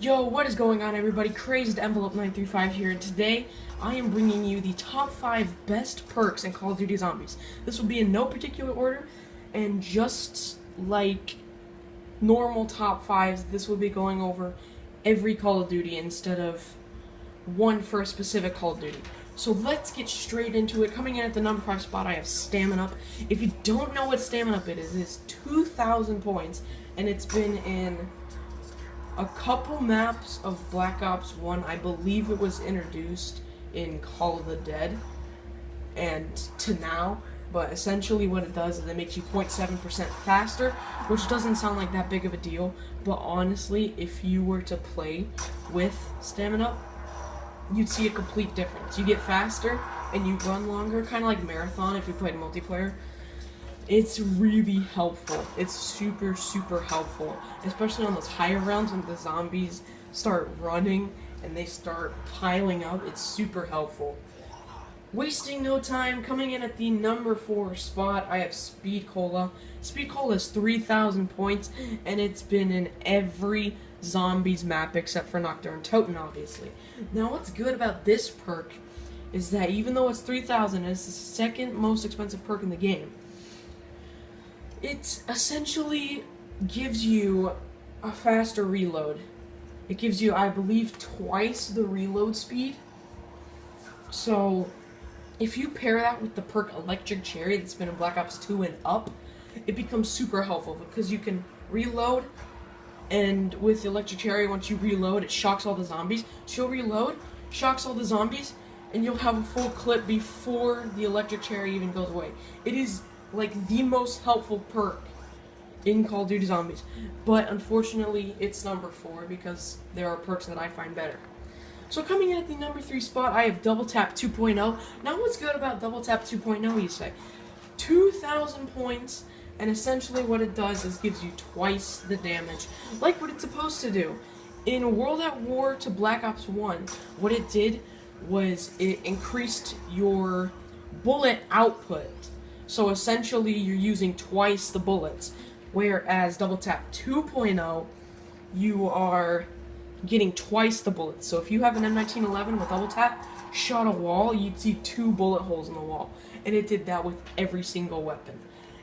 Yo, what is going on, everybody? Crazed Envelope 935 here, and today I am bringing you the top 5 best perks in Call of Duty Zombies. This will be in no particular order, and just like normal top 5s, this will be going over every Call of Duty instead of one for a specific Call of Duty. So let's get straight into it. Coming in at the number 5 spot, I have Stamina Up. If you don't know what Stamina Up is, it's 2,000 points, and it's been in a couple maps of Black Ops 1. I believe it was introduced in Call of the Dead and to now, but essentially what it does is it makes you 0.7% faster, which doesn't sound like that big of a deal, but honestly, if you were to play with Stamina, you'd see a complete difference. You get faster and you run longer, kind of like Marathon if you played multiplayer. It's really helpful. It's super, super helpful, especially on those higher rounds when the zombies start running and they start piling up. It's super helpful. Wasting no time, coming in at the number 4 spot, I have Speed Cola. Speed Cola is 3,000 points, and it's been in every Zombies map except for Nocturne Toten, obviously. Now, what's good about this perk is that even though it's 3,000, it's the second most expensive perk in the game. It essentially gives you a faster reload. It gives you, I believe, twice the reload speed. So, if you pair that with the perk Electric Cherry that's been in Black Ops 2 and up, it becomes super helpful because you can reload, and with Electric Cherry, once you reload, it shocks all the zombies. So you'll reload, shocks all the zombies, and you'll have a full clip before the Electric Cherry even goes away. It is like the most helpful perk in Call of Duty Zombies, but unfortunately it's number 4 because there are perks that I find better. So coming in at the number 3 spot, I have Double Tap 2.0. Now what's good about Double Tap 2.0, you say? 2,000 points, and essentially what it does is gives you twice the damage, like what it's supposed to do. In World at War to Black Ops 1, what it did was it increased your bullet output. So essentially, you're using twice the bullets, whereas Double Tap 2.0, you are getting twice the bullets. So if you have an M1911 with Double Tap, shot a wall, you'd see 2 bullet holes in the wall. And it did that with every single weapon.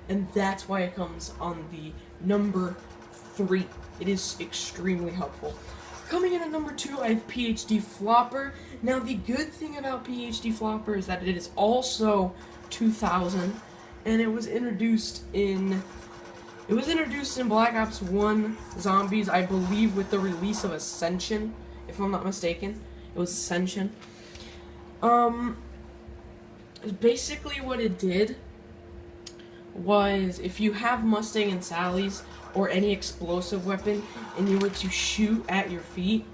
And that's why it comes on the number 3. It is extremely helpful. Coming in at number 2, I have PhD Flopper. Now, the good thing about PhD Flopper is that it is also 2,000. And it was introduced in Black Ops 1 Zombies, I believe, with the release of Ascension, if I'm not mistaken. It was Ascension. Basically what it did was, if you have Mustang and Sally's or any explosive weapon and you were to shoot at your feet,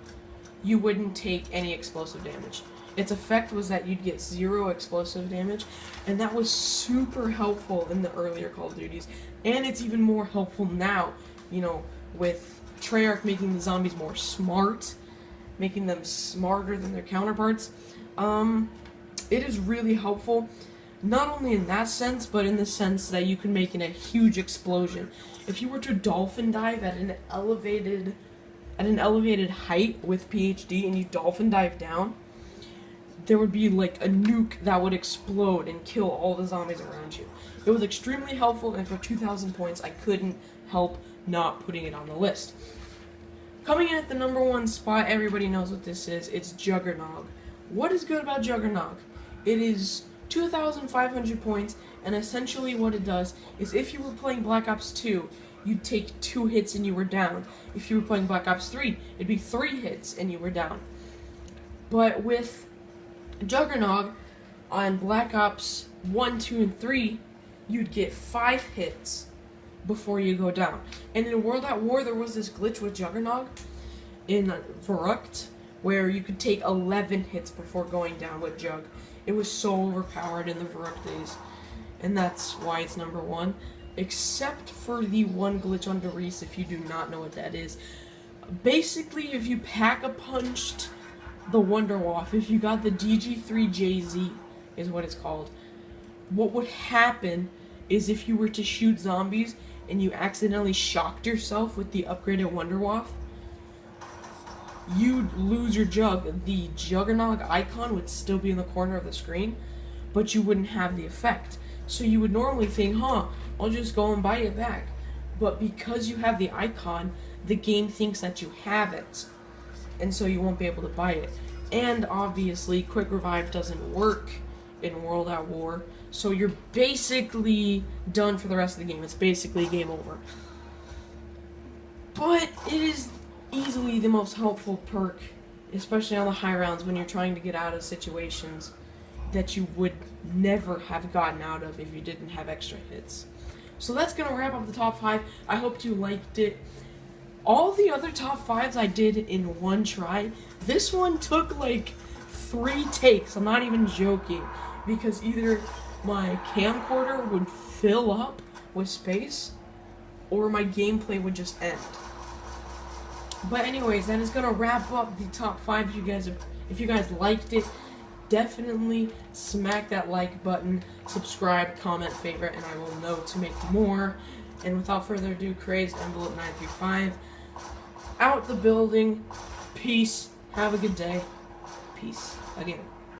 you wouldn't take any explosive damage. Its effect was that you'd get 0 explosive damage, and that was super helpful in the earlier Call of Duties, and it's even more helpful now, you know, with Treyarch making the zombies more smart, making them smarter than their counterparts. It is really helpful, not only in that sense, but in the sense that you can make in a huge explosion. If you were to dolphin dive at an elevated height with PhD and you dolphin dive down, there would be like a nuke that would explode and kill all the zombies around you. It was extremely helpful, and for 2,000 points, I couldn't help not putting it on the list. Coming in at the number 1 spot, everybody knows what this is. It's Juggernog. What is good about Juggernog? It is 2,500 points, and essentially what it does is, if you were playing Black Ops 2, you'd take 2 hits and you were down. If you were playing Black Ops 3, it'd be 3 hits and you were down. But with Juggernog on Black Ops 1, 2, and 3, you'd get 5 hits before you go down. And in World at War, there was this glitch with Juggernog in Verrückt where you could take 11 hits before going down with Jug. It was so overpowered in the Verrückt days, and that's why it's number 1. Except for the one glitch on Der Riese, if you do not know what that is. Basically, if you pack-a-punched the Wunderwaffe, if you got the DG3JZ, is what it's called, what would happen is, if you were to shoot zombies and you accidentally shocked yourself with the upgraded Wunderwaffe, you'd lose your jug. The Juggernog icon would still be in the corner of the screen, but you wouldn't have the effect. So you would normally think, I'll just go and buy it back. But because you have the icon, the game thinks that you have it, and so you won't be able to buy it. And obviously, Quick Revive doesn't work in World at War, so you're basically done for the rest of the game. It's basically game over. But it is easily the most helpful perk, especially on the high rounds when you're trying to get out of situations that you would never have gotten out of if you didn't have extra hits. So that's going to wrap up the top 5. I hope you liked it. All the other top 5s I did in one try. This one took like 3 takes. I'm not even joking. Because either my camcorder would fill up with space, or my gameplay would just end. But anyways, that is going to wrap up the top 5. If you guys liked it, definitely smack that like button, subscribe, comment, favorite, and I will know to make more. And without further ado, Crazed Envelope 935 out the building. Peace. Have a good day. Peace. Again.